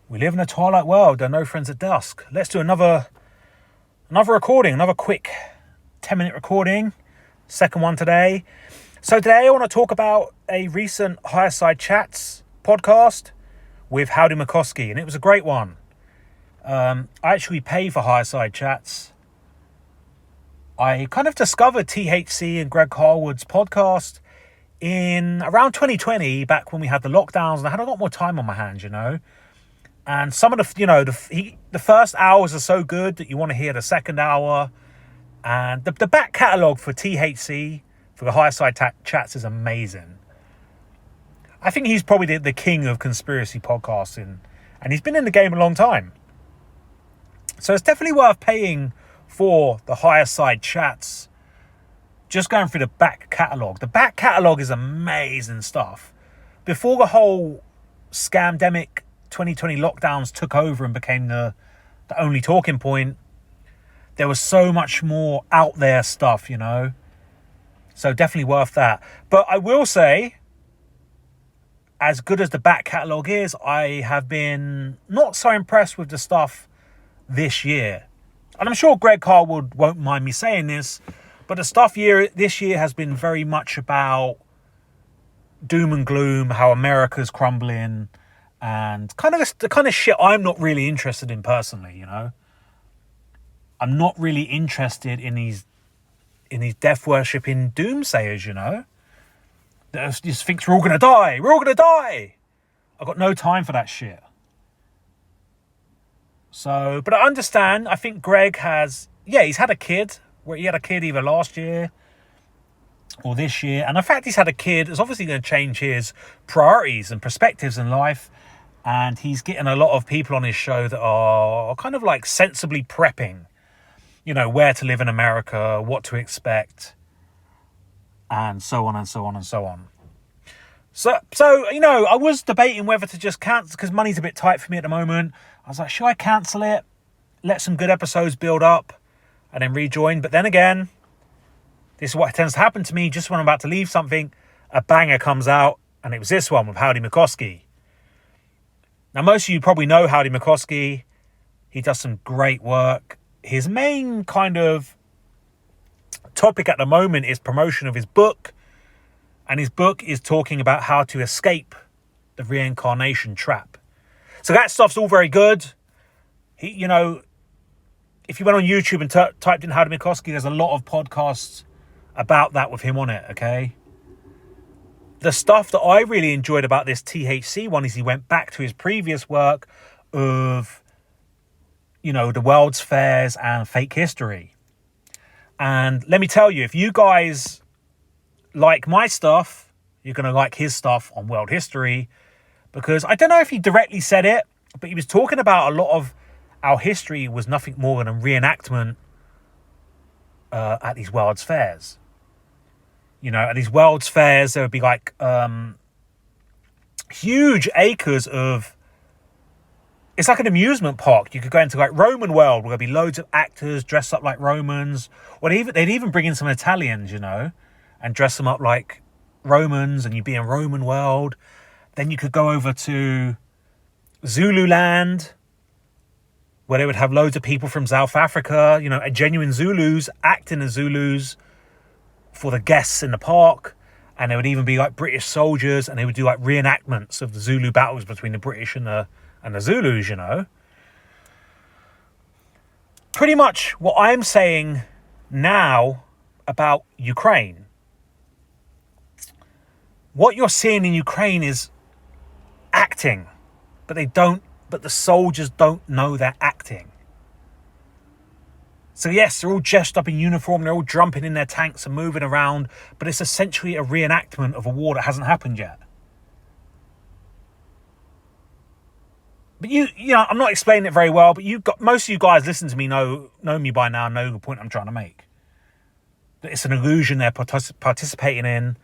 We live in a twilight world. There are no friends at dusk. Let's do another recording, another quick 10-minute recording. Second one today. So today I want to talk about a recent Higher Side Chats podcast with Howdy McCoskey, and it was a great one. I actually pay for Higher Side Chats. I kind of discovered THC and Greg Carlwood's podcast in around 2020, back when we had the lockdowns, and I had a lot more time on my hands, And some of the first hours are so good that you want to hear the second hour. And the back catalogue for THC, for the Higher Side Chats, is amazing. I think he's probably the king of conspiracy podcasting, and he's been in the game a long time. So it's definitely worth paying for the Higher Side Chats. Just going through the back catalogue. The back catalogue is amazing stuff. Before the whole scamdemic 2020 lockdowns took over and became the only talking point, there was so much more out there stuff, So definitely worth that. But I will say, as good as the back catalogue is, I have been not so impressed with the stuff this year. And I'm sure Greg Carlwood won't mind me saying this, but the stuff this year has been very much about doom and gloom, how America's crumbling, and the kind of shit I'm not really interested in personally, I'm not really interested in these death worshipping doomsayers, that just thinks we're all gonna die. I've got no time for that shit. So, but I understand. I think Greg he's had a kid. He had a kid either last year or this year, and the fact he's had a kid is obviously going to change his priorities and perspectives in life. And he's getting a lot of people on his show that are kind of like sensibly prepping, where to live in America, what to expect, and so on and so on and so on. So I was debating whether to just cancel, because money's a bit tight for me at the moment. I was like, should I cancel it, let some good episodes build up, and then rejoin? But then again, this is what tends to happen to me. Just when I'm about to leave something, a banger comes out, and it was this one with Howdy McCoskey. Now, most of you probably know Howdy McCoskey. He does some great work. His main kind of topic at the moment is promotion of his book. And his book is talking about how to escape the reincarnation trap. So that stuff's all very good. He, if you went on YouTube and typed in Howdy McCoskey, there's a lot of podcasts about that with him on it, okay? The stuff that I really enjoyed about this THC one is he went back to his previous work of, the World's Fairs and fake history. And let me tell you, if you guys like my stuff, you're going to like his stuff on world history, because I don't know if he directly said it, but he was talking about a lot of our history was nothing more than a reenactment at these World's Fairs. At these World's Fairs, there would be like huge acres of... It's like an amusement park. You could go into like Roman world, where there'd be loads of actors dressed up like Romans. Or they'd even bring in some Italians, and dress them up like Romans, and you'd be in Roman world. Then you could go over to Zululand, where they would have loads of people from South Africa, genuine Zulus acting as Zulus for the guests in the park. And there would even be like British soldiers, and they would do like reenactments of the Zulu battles between the British and the Zulus, Pretty much what I'm saying now about Ukraine. What you're seeing in Ukraine is acting, but the soldiers don't know they're acting. So yes, they're all dressed up in uniform, they're all jumping in their tanks and moving around, but it's essentially a reenactment of a war that hasn't happened yet. But I'm not explaining it very well, but most of you guys listen to me know me by now, know the point I'm trying to make. That it's an illusion they're participating in,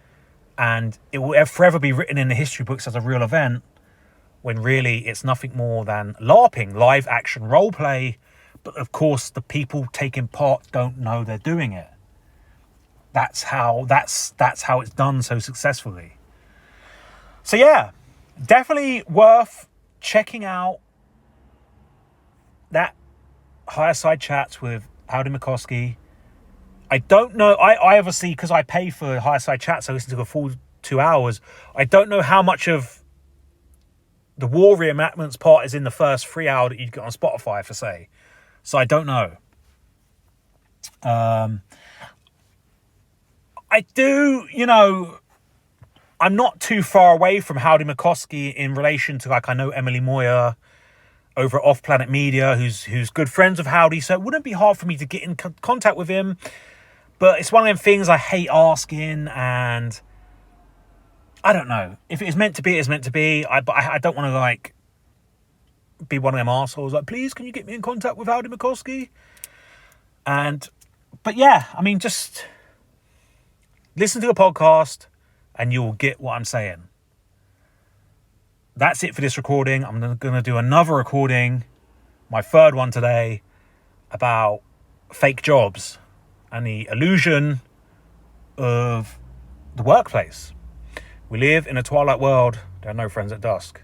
and it will forever be written in the history books as a real event, when really it's nothing more than LARPing, live action role play. But of course, the people taking part don't know they're doing it. That's how it's done so successfully. So yeah, definitely worth checking out that Higher Side Chats with Howdy McCoskey. I don't know. I obviously, because I pay for Higher Side Chats, I listen to a full 2 hours. I don't know how much of the war reenactments part is in the first 3 hour that you get on Spotify, for say. So I don't know. I do, I'm not too far away from Howdy McCoskey in relation to, like, I know Emily Moyer over at Off Planet Media, who's good friends with Howdy, so it wouldn't be hard for me to get in contact with him. But it's one of them things I hate asking, and I don't know. If it's meant to be, it's meant to be. But I don't want to, like, be one of them assholes. Like, please, can you get me in contact with Howdy McCoskey? But yeah, I mean, just listen to the podcast and you'll get what I'm saying. That's it for this recording. I'm going to do another recording, my third one today, about fake jobs and the illusion of the workplace. We live in a twilight world. There are no friends at dusk.